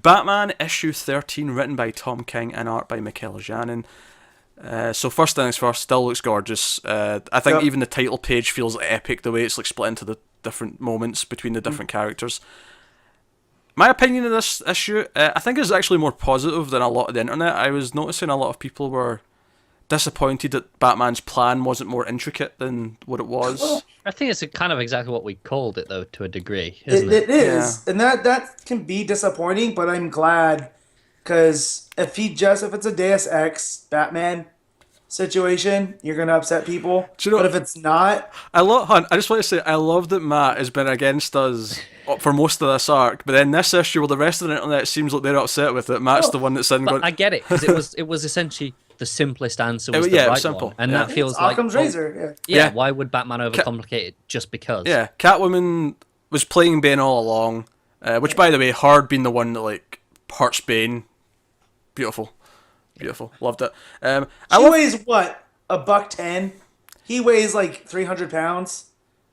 Batman issue 13, written by Tom King and art by Mikel Janin. So first things first, still looks gorgeous. I think even the title page feels epic the way it's like split into the different moments between the different characters. My opinion of this issue, I think is actually more positive than a lot of the internet. I was noticing a lot of people were disappointed that Batman's plan wasn't more intricate than what it was. I think it's kind of exactly what we called it, though, to a degree, isn't it? It is, and that can be disappointing, but I'm glad, because if it's a Deus Ex Batman situation, you're gonna upset people. Do you know, but if it's not, I just want to say I love that Matt has been against us for most of this arc, but then this issue, well, the rest of the internet seems like they're upset with it. Matt's the one that's in. But I get it, because it was essentially the simplest answer was the right simple. one, and that feels like Occam's razor. Yeah, why would Batman overcomplicate it just because? Yeah, Catwoman was playing Bane all along, which, by the way, Hard being the one that like hurts Bane, beautiful, loved it. He weighs what, $110? He weighs like 300 pounds.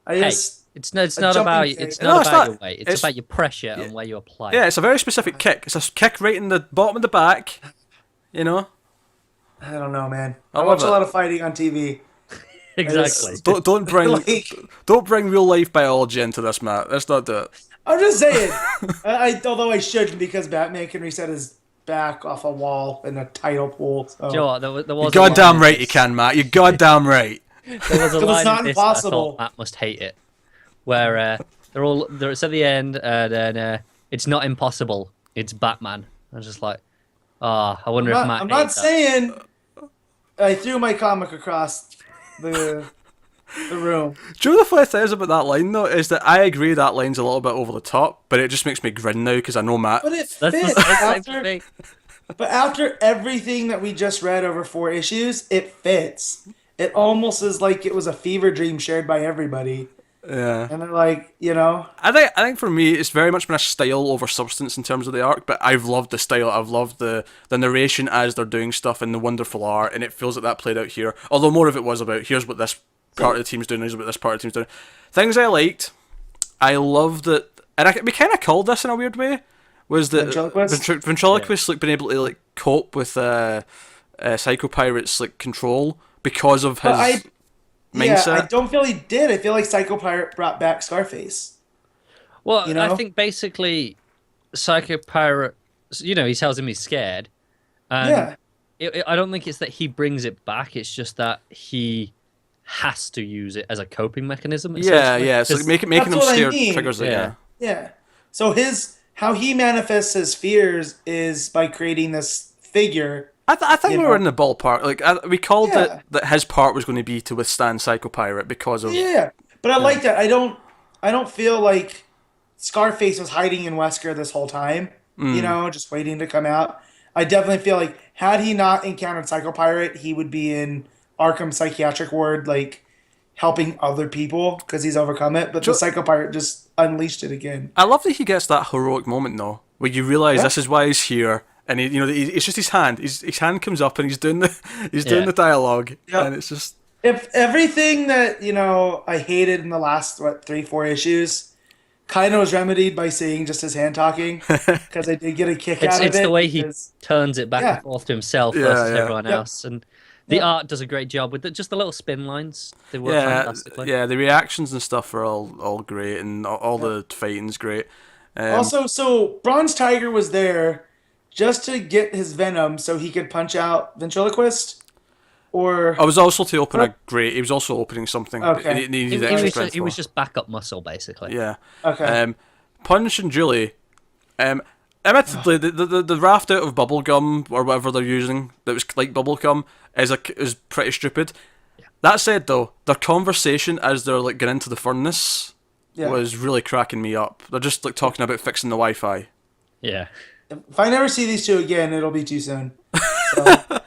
It's not about your weight. It's about your pressure and where you apply it. Yeah, it's a very specific kick. It's a kick right in the bottom of the back. You know. I don't know, man. I watch a lot of fighting on TV. Exactly. Don't bring real life biology into this, Matt. Let's not do it. I'm just saying. Although I shouldn't, because Batman can reset his back off a wall in a tidal pool. So. Do you know what? There was You're goddamn right you can, Matt. You're goddamn right. There was a line it's not in this impossible. I thought Matt must hate it, where it's at the end, and it's not impossible. It's Batman. I was just like, I wonder if Matt. I'm not saying. I threw my comic across the room. Do you know the funny thing is about that line, though, is that I agree that line's a little bit over the top, but it just makes me grin now because I know Matt. But it fits. But after everything that we just read over 4 issues, it fits. It almost is like it was a fever dream shared by everybody. Yeah. And they're like, you know. I think for me, it's very much been a style over substance in terms of the arc, but I've loved the style. I've loved the narration as they're doing stuff and the wonderful art, and it feels like that played out here. Although more of it was about, here's what this part of the team's doing, here's what this part of the team's doing. Things I liked, I loved that, and we kind of called this in a weird way, was that Ventriloquist like, been able to like cope with Psycho Pirate's like control because of his mindset. Yeah, I don't feel he did. I feel like Psycho Pirate brought back Scarface. Well, you know? I think basically Psycho Pirate, he tells him he's scared. And I don't think it's that he brings it back. It's just that he has to use it as a coping mechanism. Yeah. So making him scared triggers it. Yeah. So how he manifests his fears is by creating this figure. I think we were in the ballpark. Like we called it that his part was going to be to withstand Psycho Pirate because of But I like that. I don't feel like Scarface was hiding in Wesker this whole time. Just waiting to come out. I definitely feel like had he not encountered Psycho Pirate, he would be in Arkham Psychiatric Ward, like helping other people because he's overcome it. But the Psycho Pirate just unleashed it again. I love that he gets that heroic moment though, where you realize this is why he's here. And it's just his hand. His hand comes up, and he's doing the dialogue, and it's just. If everything that I hated in the last 3-4 issues, kind of was remedied by seeing just his hand talking, because I did get a kick out of it. It's the way he turns it back and forth to himself versus everyone else, and the art does a great job with it. Just the little spin lines, they work fantastically. Yeah, the reactions and stuff are all great, and all the fighting's great. Also, so Bronze Tiger was there just to get his venom so he could punch out Ventriloquist? Or I was also to open a grate. He was also opening something. Okay. He was just backup muscle, basically. Yeah. Okay. Punch and Julie, admittedly, the raft out of bubblegum or whatever they're using that was like bubblegum is pretty stupid. Yeah. That said, though, their conversation as they're like getting into the furnace was really cracking me up. They're just like talking about fixing the Wi-Fi. Yeah. If I never see these two again, it'll be too soon. So,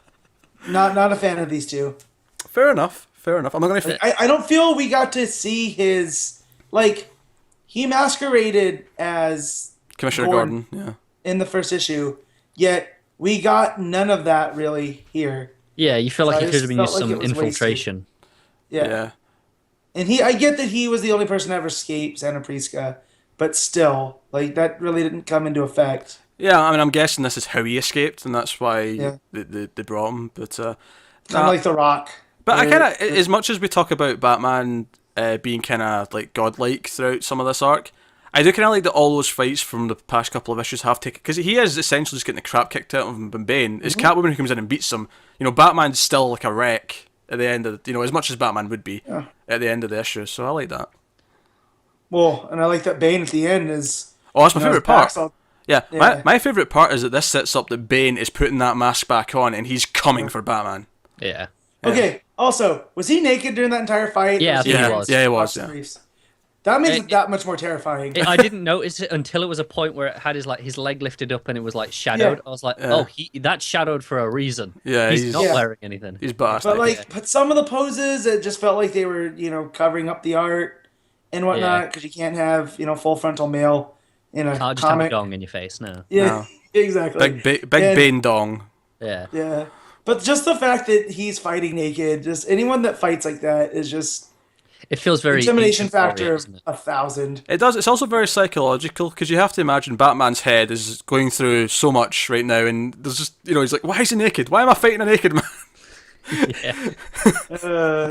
not a fan of these two. Fair enough. I'm not gonna. I don't feel we got to see his he masqueraded as Commissioner Gordon, in the first issue. Yet we got none of that really here. Yeah, you feel like he could have been used some infiltration. Yeah. And I get that he was the only person to ever escape Santa Prisca. But still, that really didn't come into effect. Yeah, I mean, I'm guessing this is how he escaped, and that's why Yeah. they brought him. But Kind nah, of like The Rock. but I where- kind of, as much as we talk about Batman being kind of like godlike throughout some of this arc, I do kind of like that all those fights from the past couple of issues have taken, because he is essentially just getting the crap kicked out of him by Bane. It's Catwoman who comes in and beats him. You know, Batman's still like a wreck at the end of as much as Batman would be at the end of the issue. So I like that. Well, and I like that Bane at the end is. Oh, that's my you know, favorite his part. back's all- Yeah, Yeah. my favourite part is that this sets up that Bane is putting that mask back on and he's coming for Batman. Yeah. Okay. Also, was he naked during that entire fight? Yeah, Or I think Yeah, he was. yeah, he was, Boxer yeah. briefs? That makes it It- that much more terrifying. I didn't notice it until it was a point where it had his leg lifted up and it was like shadowed. Yeah. I was like, oh, that's shadowed for a reason. Yeah, he's not Yeah. wearing anything. He's badass. But but some of the poses, it just felt like they were, covering up the art and whatnot because you can't have, full frontal male in a Can't just have a comic. dong in your face, no. Yeah, No. exactly. big And- Bane dong. Yeah. Yeah, but just the fact that he's fighting naked, just anyone that fights like that is just It feels very intimidation Ancient Warrior, factor of doesn't it? 1,000. It does. It's also very psychological because you have to imagine Batman's head is going through so much right now, and there's just he's like, why is he naked? Why am I fighting a naked man? Yeah.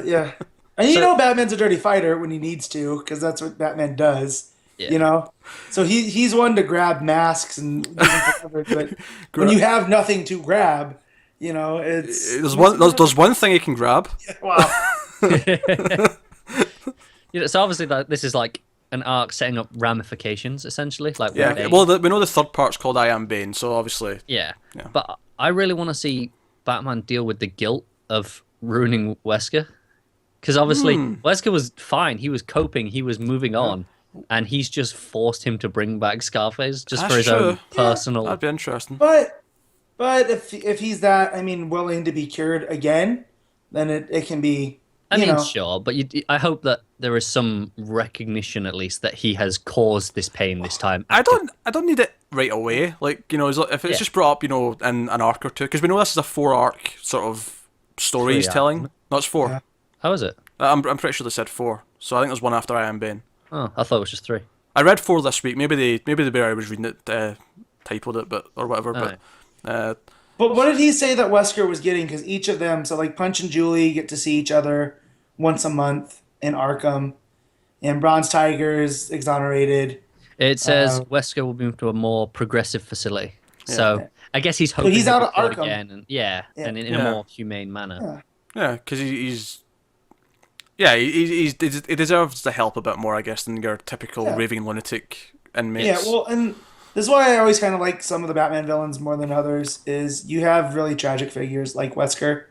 Yeah, and Batman's a dirty fighter when he needs to because that's what Batman does. Yeah. So he's one to grab masks and use them for coverage, but when you have nothing to grab, it's There's one thing he can grab. wow. So obviously this is like an arc setting up ramifications, essentially. Like Yeah. Bane. Well, we know the third part's called I Am Bane, so obviously. Yeah. Yeah. But I really want to see Batman deal with the guilt of ruining Wesker. Because obviously Wesker was fine. He was coping. He was moving on. And he's just forced him to bring back Scarface just That's for his true. own personal... That'd be interesting. But if he's that, willing to be cured again, then it can be. I mean, sure. But I hope that there is some recognition, at least, that he has caused this pain this time. I don't need it right away. Like if it's just brought up, in an arc or two, because we know this is a 4-arc sort of story he's 3 arc, telling. isn't it? No, it's 4. How is it? I'm pretty sure they said 4. So I think there's one after I Am Bane. Oh, I thought it was just 3. I read 4 this week. Maybe the bear I was reading it typoed it, or whatever. Alright. But But what did he say that Wesker was getting? Because each of them, so like Punch and Julie get to see each other once a month in Arkham, and Bronze Tiger is exonerated. It says Wesker will move to a more progressive facility. So I guess he's hoping he's he'll out be of cured Arkham. again, and in a more humane manner. yeah, because he deserves the help a bit more, I guess, than your typical raving lunatic inmates. Yeah, well, and this is why I always kind of like some of the Batman villains more than others. Is you have really tragic figures like Wesker,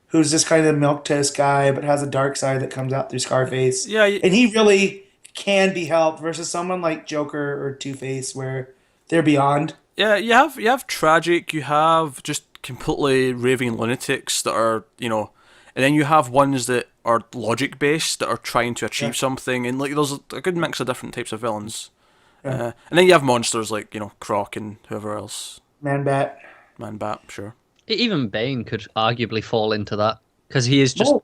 who's just kind of a milk toast guy, but has a dark side that comes out through Scarface. Yeah, and he really can be helped versus someone like Joker or Two-Face, where they're beyond. Yeah, you have tragic, you have just completely raving lunatics that are, and then you have ones that are logic based that are trying to achieve something, and like there's a good mix of different types of villains. And then you have monsters like Croc and whoever else. Man-Bat. Man-Bat, sure. Even Bane could arguably fall into that because he is just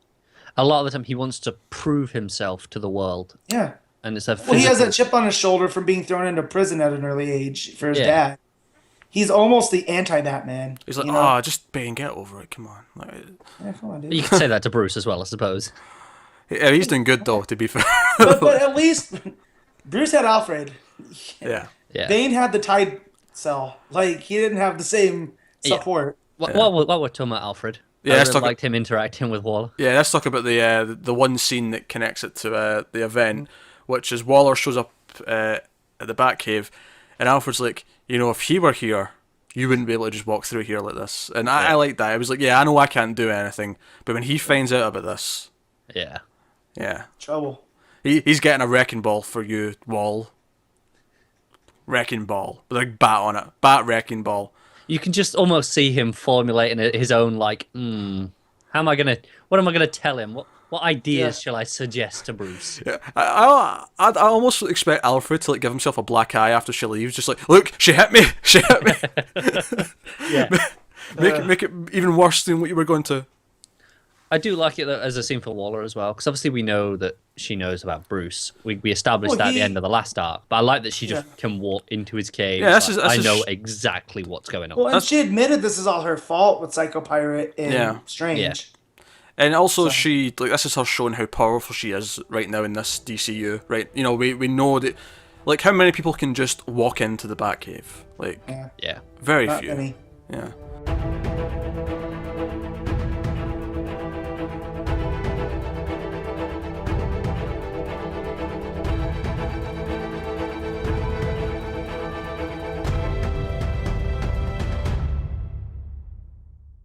a lot of the time he wants to prove himself to the world, Yeah. and it's a Well, he has physical- that chip on his shoulder from being thrown into prison at an early age for his Yeah. dad. He's almost the anti-Batman. He's like, just Bane, get over it, come on. Like, Yeah, come on, dude. You could say that to Bruce as well, I suppose. yeah, he's doing good though, to be fair. but at least Bruce had Alfred. Yeah. Yeah. Bane had the Tide cell. Like, he didn't have the same support. What we're talking about Alfred. Yeah, I let's really talk- liked him interacting with Waller. Yeah, let's talk about the one scene that connects it to the event, which is Waller shows up at the Batcave, and Alfred's like, if he were here, you wouldn't be able to just walk through here like this. And I like that. I was like, yeah, I know I can't do anything, but when he finds out about this, Yeah. Trouble. he's getting a wrecking ball for you, Wall. Wrecking ball with a bat on it, bat wrecking ball. You can just almost see him formulating his own what am I gonna tell him? What ideas shall I suggest to Bruce? Yeah, I almost expect Alfred to give himself a black eye after she leaves, just like, look, she hit me. Yeah. Make it even worse than what you were going to. I do like it as a scene for Waller as well, because obviously we know that she knows about Bruce. We established that at the end of the last arc, but I like that she just can walk into his cave. Yeah, I know exactly what's going on. Well, and she admitted this is all her fault with Psycho Pirate and Strange. Yeah. And also, this is her showing how powerful she is right now in this DCU, right? You know, we know that, like, how many people can just walk into the Batcave? Like, Yeah. very Not few. many. Yeah.